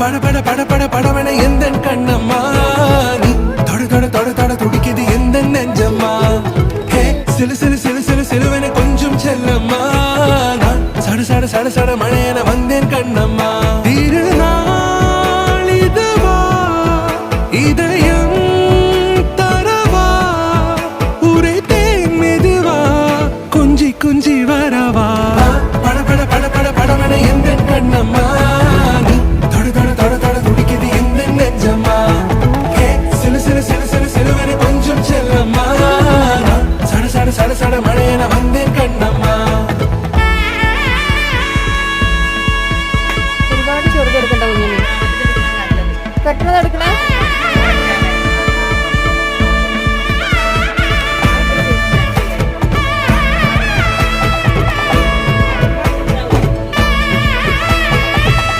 பட பட பட பட படவன எந்த கண்ணம்மா நீ தொட தொட தொட தொட துடிக்குது எந்த நெஞ்சம்மா ஹே சிலு சிலு சிலு சிலு சிலுவன கொஞ்சம் செல்லம்மா நான் சட சட சட சட மழையன வந்தேன் கண்ணம்மா திருநாள் இதுவா இதயம் தரவா உரைத்தேன் மெதுவா குஞ்சி குஞ்சி வரவா பட பட பட பட படவன எந்த கண்ணம்மா நீ தொட தொட தொட தொட துடிக்குது எந்த நெஞ்சம்மா ஹே சிலு சிலு சிலு சிலு சிலுவன கொஞ்சம் செல்லம்மா நான் சட சட சட சட மழையன வந்தேன் கண்ணம்மா ഒരുപാട് ചെറുതെടുക്കണ്ട കുഞ്ഞിന് പെട്ടെന്ന് എടുക്കണേ